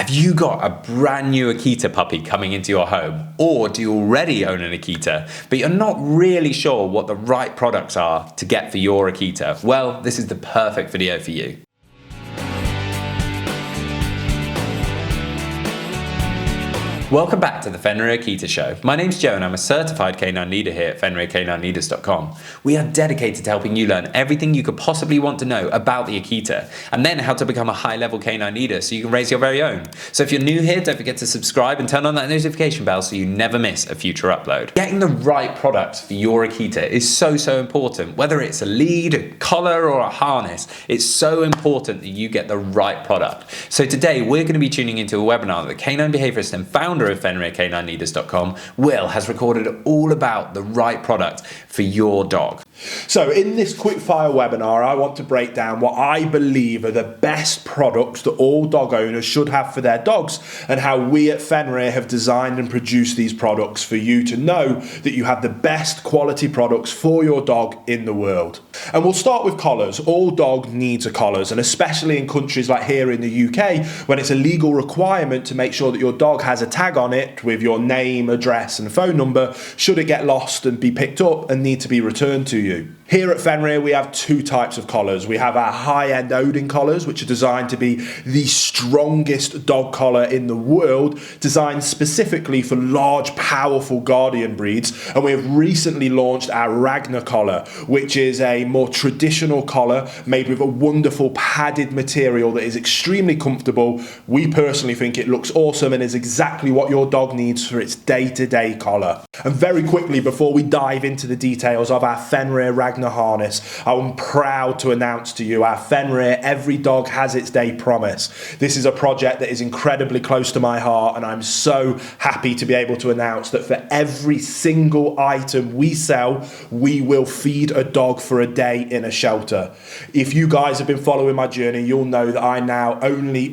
Have you got a brand new Akita puppy coming into your home? Or do you already own an Akita, but you're not really sure what the right products are to get for your Akita? Well, this is the perfect video for you. Welcome back to the Fenrir Akita Show. My name's Joe and I'm a certified canine leader here at FenrirCanineLeaders.com. We are dedicated to helping you learn everything you could possibly want to know about the Akita and then how to become a high-level canine leader so you can raise your very own. So if you're new here, don't forget to subscribe and turn on that notification bell so you never miss a future upload. Getting the right products for your Akita is so important. Whether it's a lead, a collar or a harness, it's so important that you get the right product. So today we're going to be tuning into a webinar that the canine behaviorist and founder of FenrirCanineLeaders.com, Will, has recorded all about the right product for your dog. So in this quickfire webinar, I want to break down what I believe are the best products that all dog owners should have for their dogs and how we at Fenrir have designed and produced these products for you to know that you have the best quality products for your dog in the world. And we'll start with collars. All dog needs a collars, and especially in countries like here in the UK, when it's a legal requirement to make sure that your dog has a tag on it with your name, address and phone number should it get lost and be picked up and need to be returned to you. Here at Fenrir, we have two types of collars. We have our high-end Odin collars, which are designed to be the strongest dog collar in the world, designed specifically for large, powerful guardian breeds. And we have recently launched our Ragnar collar, which is a more traditional collar made with a wonderful padded material that is extremely comfortable. We personally think it looks awesome and is exactly what your dog needs for its day-to-day collar. And very quickly, before we dive into the details of our Fenrir Ragnar harness, I'm proud to announce to you our Fenrir Every Dog Has Its Day promise. This is a project that is incredibly close to my heart, and I'm so happy to be able to announce that for every single item we sell, we will feed a dog for a day in a shelter. If you guys have been following my journey, you'll know that I now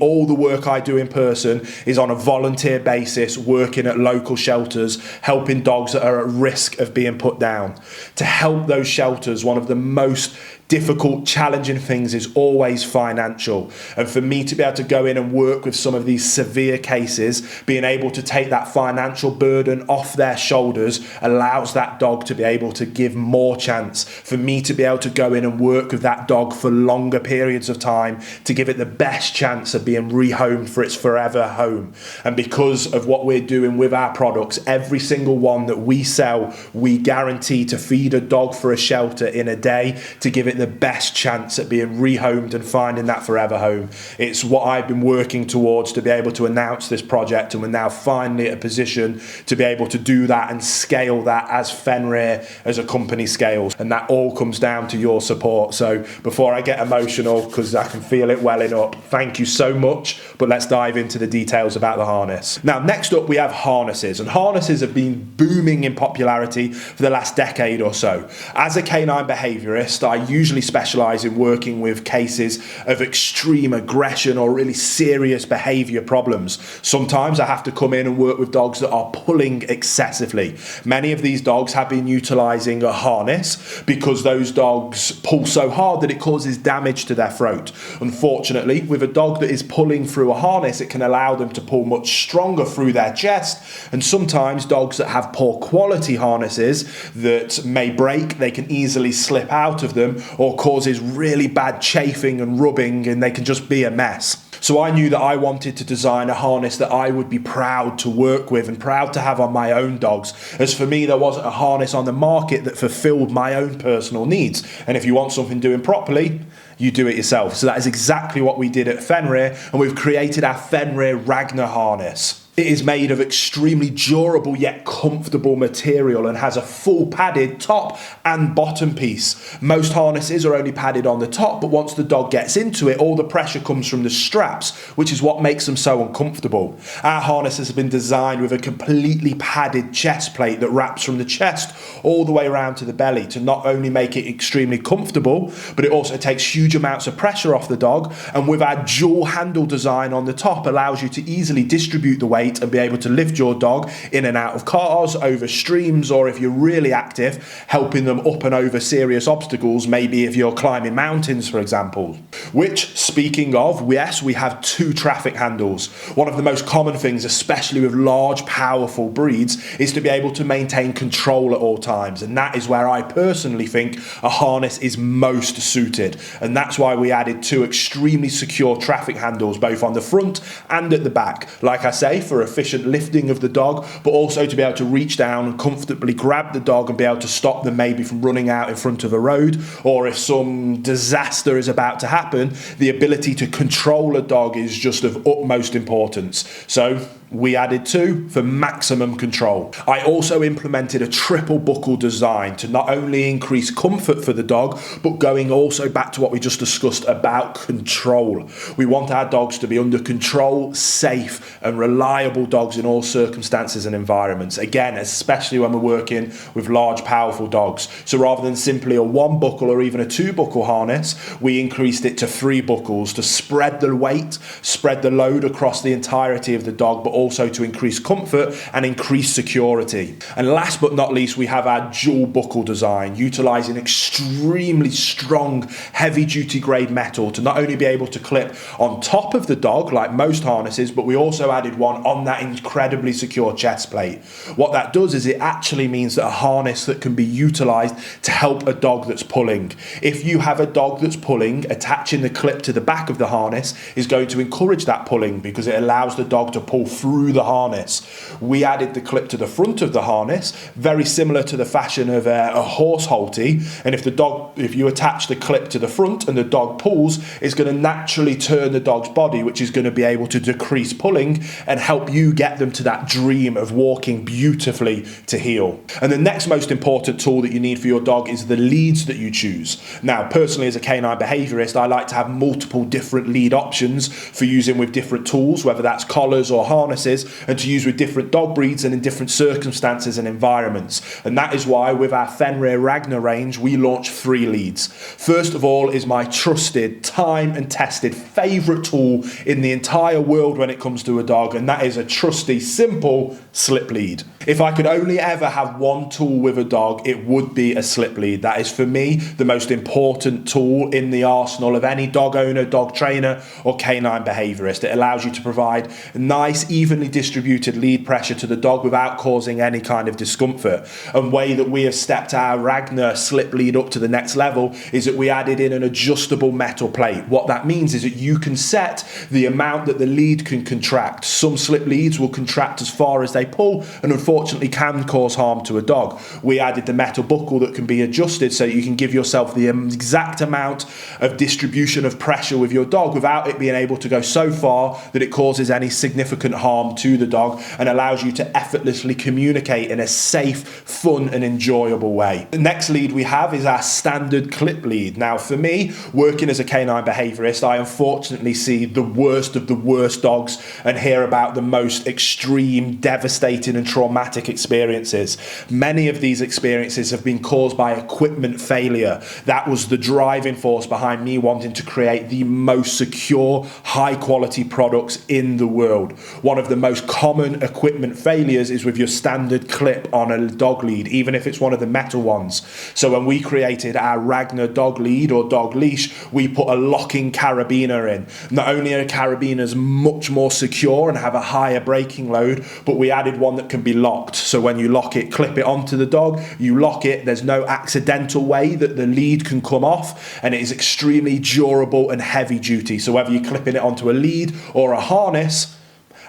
all the work I do in person is on a volunteer basis, working at local shelters, helping dogs that are at risk of being put down. To help those shelters, one of the most difficult, challenging things is always financial. And for me to be able to go in and work with some of these severe cases, being able to take that financial burden off their shoulders allows that dog to be able to give more chance. For me to be able to go in and work with that dog for longer periods of time to give it the best chance of being rehomed for its forever home. And because of what we're doing with our products, every single one that we sell, we guarantee to feed a dog for a shelter in a day to give it the best chance at being rehomed and finding that forever home. It's what I've been working towards to be able to announce this project, and we're now finally at a position to be able to do that and scale that as Fenrir as a company scales, and that all comes down to your support. So before I get emotional, because I can feel it welling up, thank you so much, but let's dive into the details about the harness. Now next up we have harnesses, and harnesses have been booming in popularity for the last decade or so. As a canine behaviorist, I usually specialize in working with cases of extreme aggression or really serious behavior problems. Sometimes I have to come in and work with dogs that are pulling excessively. Many of these dogs have been utilizing a harness because those dogs pull so hard that it causes damage to their throat. Unfortunately, with a dog that is pulling through a harness, it can allow them to pull much stronger through their chest, and sometimes dogs that have poor quality harnesses that may break, they can easily slip out of them, or causes really bad chafing and rubbing, and they can just be a mess. So I knew that I wanted to design a harness that I would be proud to work with and proud to have on my own dogs, as for me there wasn't a harness on the market that fulfilled my own personal needs. And if you want something doing properly, you do it yourself. So that is exactly what we did at Fenrir, and we've created our Fenrir Ragnar harness. It is made of extremely durable yet comfortable material and has a full padded top and bottom piece. Most harnesses are only padded on the top, but once the dog gets into it, all the pressure comes from the straps, which is what makes them so uncomfortable. Our harnesses have been designed with a completely padded chest plate that wraps from the chest all the way around to the belly to not only make it extremely comfortable, but it also takes huge amounts of pressure off the dog, and with our dual handle design on the top allows you to easily distribute the weight weight and be able to lift your dog in and out of cars, over streams, or if you're really active, helping them up and over serious obstacles, maybe if you're climbing mountains, for example. Which, speaking of, yes, we have 2 traffic handles. One of the most common things, especially with large, powerful breeds, is to be able to maintain control at all times. And that is where I personally think a harness is most suited. And that's why we added 2 extremely secure traffic handles, both on the front and at the back. Like I say, for efficient lifting of the dog, but also to be able to reach down and comfortably grab the dog and be able to stop them maybe from running out in front of a road, or if some disaster is about to happen, the ability to control a dog is just of utmost importance. So we added 2 for maximum control. I also implemented a triple buckle design to not only increase comfort for the dog, but going also back to what we just discussed about control. We want our dogs to be under control, safe and reliable dogs in all circumstances and environments. Again, especially when we're working with large, powerful dogs. So rather than simply a 1 buckle or even a 2 buckle harness, we increased it to 3 buckles to spread the weight, spread the load across the entirety of the dog, but also to increase comfort and increase security. And last but not least, we have our dual buckle design, utilizing extremely strong, heavy duty grade metal to not only be able to clip on top of the dog like most harnesses, but we also added one on that incredibly secure chest plate. What that does is it actually means that a harness that can be utilized to help a dog that's pulling. If you have a dog that's pulling, attaching the clip to the back of the harness is going to encourage that pulling because it allows the dog to pull through the harness. We added the clip to the front of the harness, very similar to the fashion of a horse halty, and if you attach the clip to the front and the dog pulls, it's going to naturally turn the dog's body, which is going to be able to decrease pulling and help you get them to that dream of walking beautifully to heel. And the next most important tool that you need for your dog is the leads that you choose. Now, personally, as a canine behaviorist, I like to have multiple different lead options for using with different tools, whether that's collars or harnesses, and to use with different dog breeds and in different circumstances and environments. And that is why with our Fenrir Ragnar range, we launched 3 leads. First of all is my trusted, time and tested favourite tool in the entire world when it comes to a dog, and that is a trusty, simple slip lead. If I could only ever have one tool with a dog, it would be a slip lead. That is for me the most important tool in the arsenal of any dog owner, dog trainer or canine behaviourist. It allows you to provide nice, evenly distributed lead pressure to the dog without causing any kind of discomfort. And way that we have stepped our Ragnar slip lead up to the next level is that we added in an adjustable metal plate. What that means is that you can set the amount that the lead can contract. Some slip leads will contract as far as they pull and unfortunately can cause harm to a dog. We added the metal buckle that can be adjusted so you can give yourself the exact amount of distribution of pressure with your dog without it being able to go so far that it causes any significant harm to the dog, and allows you to effortlessly communicate in a safe, fun and enjoyable way. The next lead we have is our standard clip lead. Now for me, working as a canine behaviorist, I unfortunately see the worst of the worst dogs and hear about the most extreme, devastating and traumatic experiences. Many of these experiences have been caused by equipment failure. That was the driving force behind me wanting to create the most secure, high quality products in the world. One of the most common equipment failures is with your standard clip on a dog lead, even if it's one of the metal ones. So when we created our Ragnar dog lead or dog leash, we put a locking carabiner in. Not only are carabiners much more secure and have a higher braking load, but we added one that can be locked. So when you lock it, clip it onto the dog, you lock it, there's no accidental way that the lead can come off, and it is extremely durable and heavy duty. So whether you're clipping it onto a lead or a harness,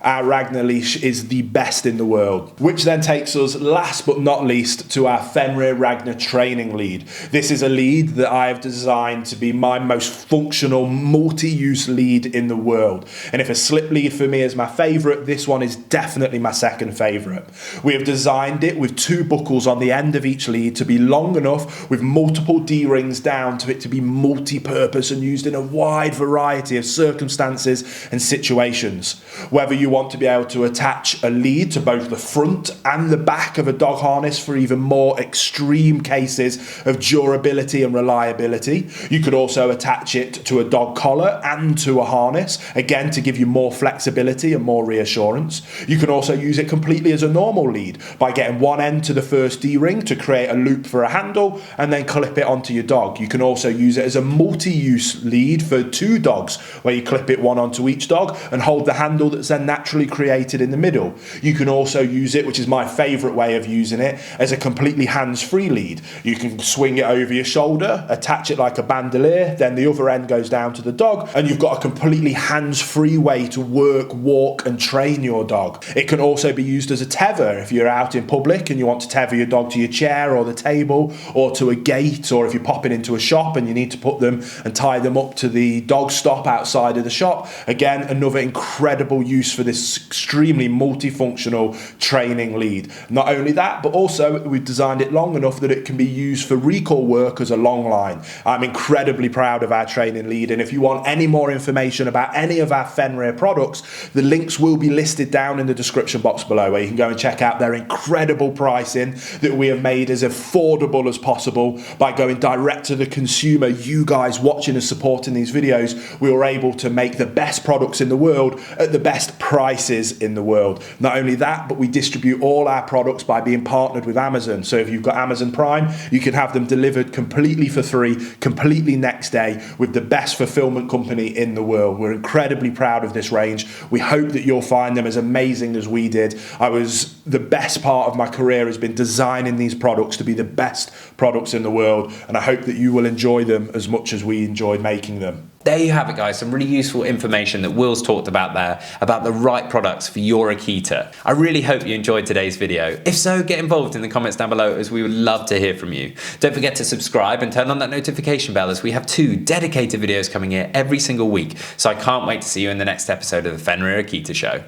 our Ragnar leash is the best in the world. Which then takes us last but not least to our Fenrir Ragnar training lead. This is a lead that I have designed to be my most functional multi-use lead in the world. And if a slip lead for me is my favourite, this one is definitely my second favourite. We have designed it with 2 buckles on the end of each lead to be long enough with multiple D-rings down to it to be multi-purpose and used in a wide variety of circumstances and situations. Whether you you want to be able to attach a lead to both the front and the back of a dog harness for even more extreme cases of durability and reliability. You could also attach it to a dog collar and to a harness, again to give you more flexibility and more reassurance. You can also use it completely as a normal lead by getting one end to the first D-ring to create a loop for a handle and then clip it onto your dog. You can also use it as a multi-use lead for 2 dogs where you clip it one onto each dog and hold the handle that's then naturally created in the middle. You can also use it, which is my favorite way of using it, as a completely hands-free lead. You can swing it over your shoulder, attach it like a bandolier, then the other end goes down to the dog, and you've got a completely hands-free way to work, walk, and train your dog. It can also be used as a tether if you're out in public and you want to tether your dog to your chair or the table or to a gate, or if you're popping into a shop and you need to put them and tie them up to the dog stop outside of the shop. Again, another incredible use for this extremely multifunctional training lead. Not only that, but also we've designed it long enough that it can be used for recall work as a long line. I'm incredibly proud of our training lead, and if you want any more information about any of our Fenrir products, the links will be listed down in the description box below, where you can go and check out their incredible pricing that we have made as affordable as possible by going direct to the consumer. You guys watching and supporting these videos, we were able to make the best products in the world at the best prices in the world. Not only that, but we distribute all our products by being partnered with Amazon. So if you've got Amazon Prime, you can have them delivered completely for free, completely next day, with the best fulfillment company in the world. We're incredibly proud of this range. We hope that you'll find them as amazing as we did. The best part of my career has been designing these products to be the best products in the world, and I hope that you will enjoy them as much as we enjoy making them. There you have it, guys. Some really useful information that Will's talked about there, about the right products for your Akita. I really hope you enjoyed today's video. If so, get involved in the comments down below, as we would love to hear from you. Don't forget to subscribe and turn on that notification bell, as we have 2 dedicated videos coming here every single week. So I can't wait to see you in the next episode of the Fenrir Akita Show.